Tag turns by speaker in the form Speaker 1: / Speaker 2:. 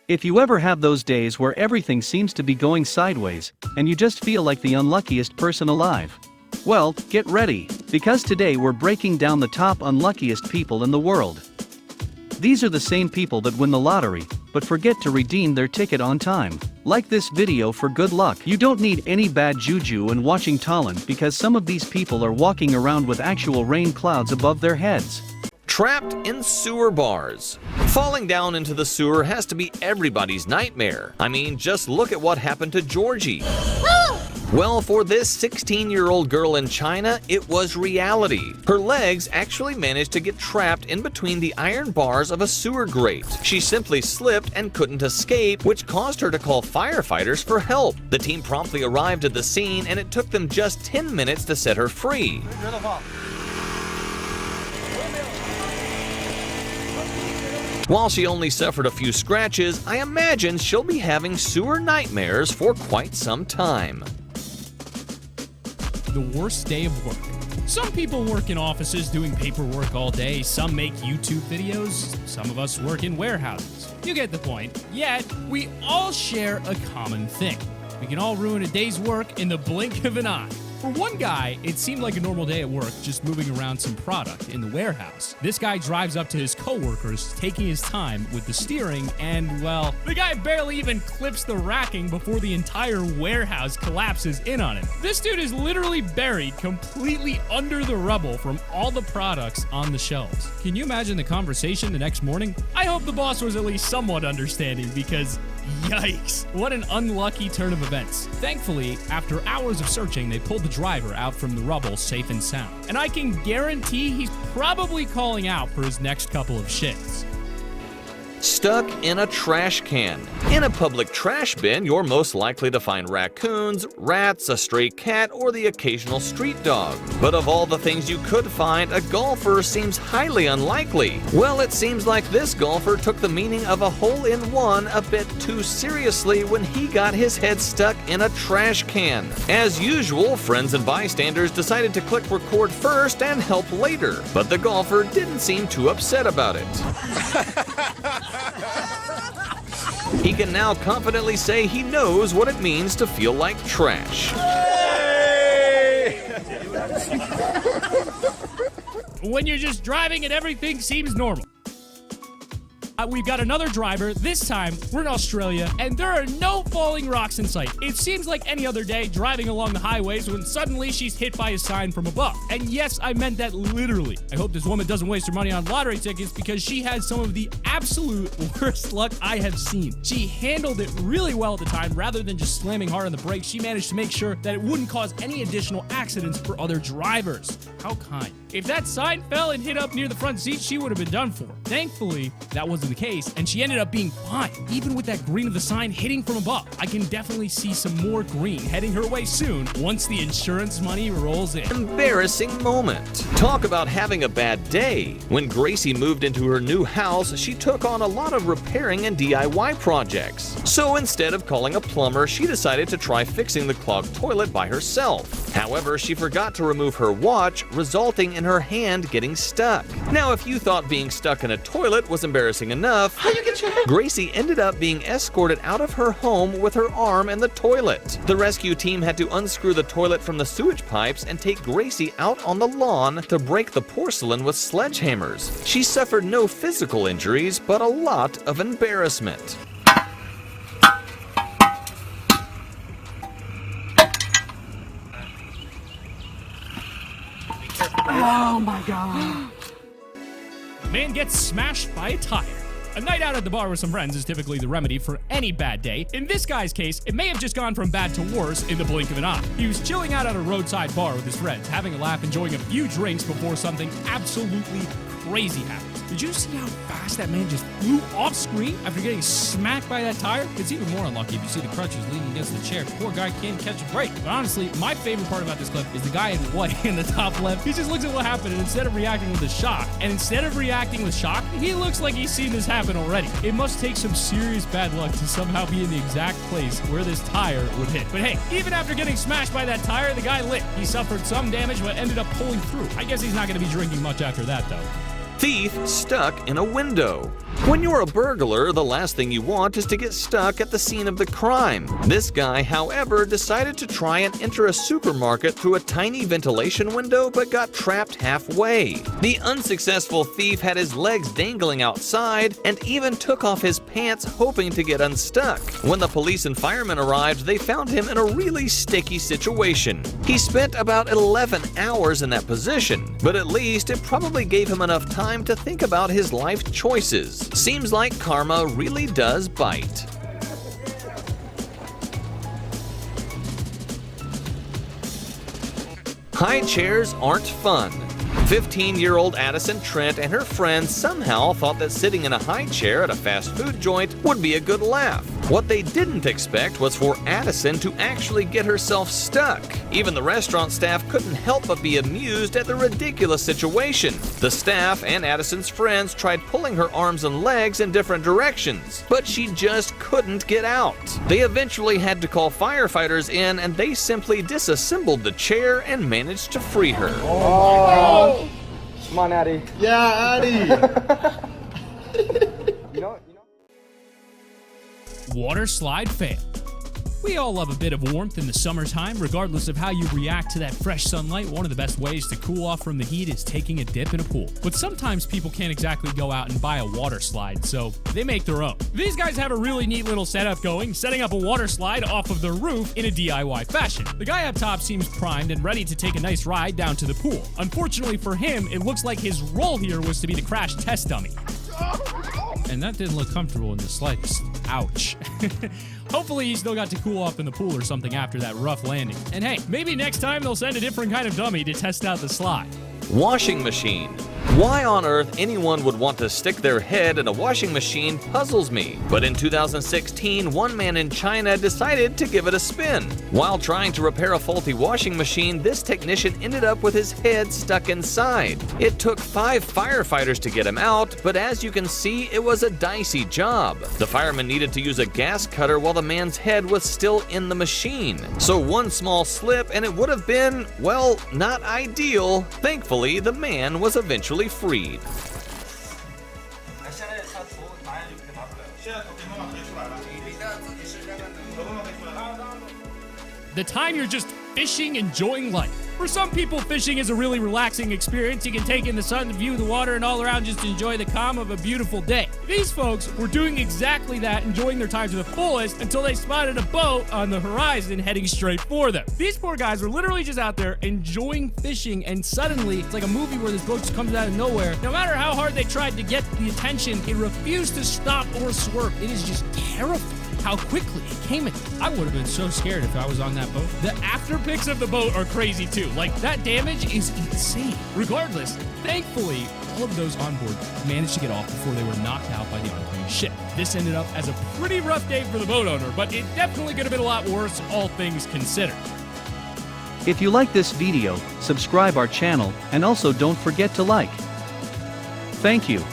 Speaker 1: If you ever have those days where everything seems to be going sideways, and you just feel like the unluckiest person alive, well, get ready, because today we're breaking down the top unluckiest people in the world. These are the same people that win the lottery, but forget to redeem their ticket on time. Like this video for good luck. You don't need any bad juju when watching Talent, because some of these people are walking around with actual rain clouds above their heads.
Speaker 2: Trapped in sewer bars. Falling down into the sewer has to be everybody's nightmare. I mean, just look at what happened to Georgie. Well, for this 16-year-old girl in China, it was reality. Her legs actually managed to get trapped in between the iron bars of a sewer grate. She simply slipped and couldn't escape, which caused her to call firefighters for help. The team promptly arrived at the scene, and it took them just 10 minutes to set her free. While she only suffered a few scratches, I imagine she'll be having sewer nightmares for quite some time.
Speaker 3: The worst day of work. Some people work in offices doing paperwork all day, some make YouTube videos, some of us work in warehouses. You get the point. Yet, we all share a common thing. We can all ruin a day's work in the blink of an eye. For one guy, it seemed like a normal day at work, just moving around some product in the warehouse. This guy drives up to his coworkers, taking his time with the steering, and, well, the guy barely even clips the racking before the entire warehouse collapses in on him. This dude is literally buried completely under the rubble from all the products on the shelves. Can you imagine the conversation the next morning? I hope the boss was at least somewhat understanding, because yikes, what an unlucky turn of events. Thankfully, after hours of searching, they pulled the driver out from the rubble safe and sound. And I can guarantee he's probably calling out for his next couple of shifts.
Speaker 2: Stuck in a trash can. In a public trash bin, you're most likely to find raccoons, rats, a stray cat, or the occasional street dog. But of all the things you could find, a golfer seems highly unlikely. Well, it seems like this golfer took the meaning of a hole-in-one a bit too seriously when he got his head stuck in a trash can. As usual, friends and bystanders decided to click record first and help later, but the golfer didn't seem too upset about it. He can now confidently say he knows what it means to feel like trash.
Speaker 3: When you're just driving and everything seems normal. We've got another driver. This time, we're in Australia, and there are no falling rocks in sight. It seems like any other day driving along the highways when suddenly she's hit by a sign from above. And yes, I meant that literally. I hope this woman doesn't waste her money on lottery tickets, because she has some of the absolute worst luck I have seen. She handled it really well at the time. Rather than just slamming hard on the brakes, she managed to make sure that it wouldn't cause any additional accidents for other drivers. How kind. If that sign fell and hit up near the front seat, she would have been done for. Thankfully, that wasn't the case, and she ended up being fine. Even with that green of the sign hitting from above, I can definitely see some more green heading her way soon once the insurance money rolls in.
Speaker 2: Embarrassing moment. Talk about having a bad day. When Gracie moved into her new house, she took on a lot of repairing and DIY projects. So instead of calling a plumber, she decided to try fixing the clogged toilet by herself. However, she forgot to remove her watch, resulting in her hand getting stuck. Now, if you thought being stuck in a toilet was embarrassing enough, Gracie ended up being escorted out of her home with her arm in the toilet. The rescue team had to unscrew the toilet from the sewage pipes and take Gracie out on the lawn to break the porcelain with sledgehammers. She suffered no physical injuries, but a lot of embarrassment.
Speaker 4: Oh my god.
Speaker 3: Man gets smashed by a tire. A night out at the bar with some friends is typically the remedy for any bad day. In this guy's case, it may have just gone from bad to worse in the blink of an eye. He was chilling out at a roadside bar with his friends, having a laugh, enjoying a few drinks before something absolutely crazy happened. Did you see how fast that man just flew off screen after getting smacked by that tire? It's even more unlucky if you see the crutches leaning against the chair. Poor guy can't catch a break. But honestly, my favorite part about this clip is the guy in white in the top left. He just looks at what happened, and instead of reacting with a shock, he looks like he's seen this happen already. It must take some serious bad luck to somehow be in the exact place where this tire would hit. But hey, even after getting smashed by that tire, the guy lit. He suffered some damage but ended up pulling through. I guess he's not going to be drinking much after that, though.
Speaker 2: Thief stuck in a window. When you're a burglar, the last thing you want is to get stuck at the scene of the crime. This guy, however, decided to try and enter a supermarket through a tiny ventilation window but got trapped halfway. The unsuccessful thief had his legs dangling outside and even took off his pants hoping to get unstuck. When the police and firemen arrived, they found him in a really sticky situation. He spent about 11 hours in that position, but at least it probably gave him enough time to think about his life choices. Seems like karma really does bite. High chairs aren't fun. 15-year-old Addison Trent and her friends somehow thought that sitting in a high chair at a fast food joint would be a good laugh. What they didn't expect was for Addison to actually get herself stuck. Even the restaurant staff couldn't help but be amused at the ridiculous situation. The staff and Addison's friends tried pulling her arms and legs in different directions, but she just couldn't get out. They eventually had to call firefighters in, and they simply disassembled the chair and managed to free her.
Speaker 5: Oh. Come on, Addie.
Speaker 6: Yeah, Addie.
Speaker 3: Water slide fail. We all love a bit of warmth in the summertime, regardless of how you react to that fresh sunlight. One of the best ways to cool off from the heat is taking a dip in a pool. But sometimes people can't exactly go out and buy a water slide, so they make their own. These guys have a really neat little setup going, setting up a water slide off of their roof in a DIY fashion. The guy up top seems primed and ready to take a nice ride down to the pool. Unfortunately for him, it looks like his role here was to be the crash test dummy. And that didn't look comfortable in the slightest. Ouch. Hopefully he still got to cool off in the pool or something after that rough landing. And hey, maybe next time they'll send a different kind of dummy to test out the slide.
Speaker 2: Washing machine. Why on earth anyone would want to stick their head in a washing machine puzzles me. But in 2016, one man in China decided to give it a spin. While trying to repair a faulty washing machine, this technician ended up with his head stuck inside. It took 5 firefighters to get him out, but as you can see, it was a dicey job. The firemen needed to use a gas cutter while the man's head was still in the machine. So one small slip and it would have been, well, not ideal. Thankfully, the man was eventually freed.
Speaker 3: The time you're just fishing, enjoying life. For some people, fishing is a really relaxing experience. You can take in the sun, view the water, and all around just enjoy the calm of a beautiful day. These folks were doing exactly that, enjoying their time to the fullest until they spotted a boat on the horizon heading straight for them. These poor guys were literally just out there enjoying fishing, and suddenly, it's like a movie where this boat just comes out of nowhere. No matter how hard they tried to get the attention, it refused to stop or swerve. It is just terrifying how quickly it came at them. I would have been so scared if I was on that boat. The after pics of the boat are crazy too. Like, that damage is insane. Regardless, thankfully, all of those on board managed to get off before they were knocked out by the oncoming ship. This ended up as a pretty rough day for the boat owner, but it definitely could have been a lot worse, all things considered.
Speaker 1: If you like this video, subscribe our channel, and also don't forget to like. Thank you.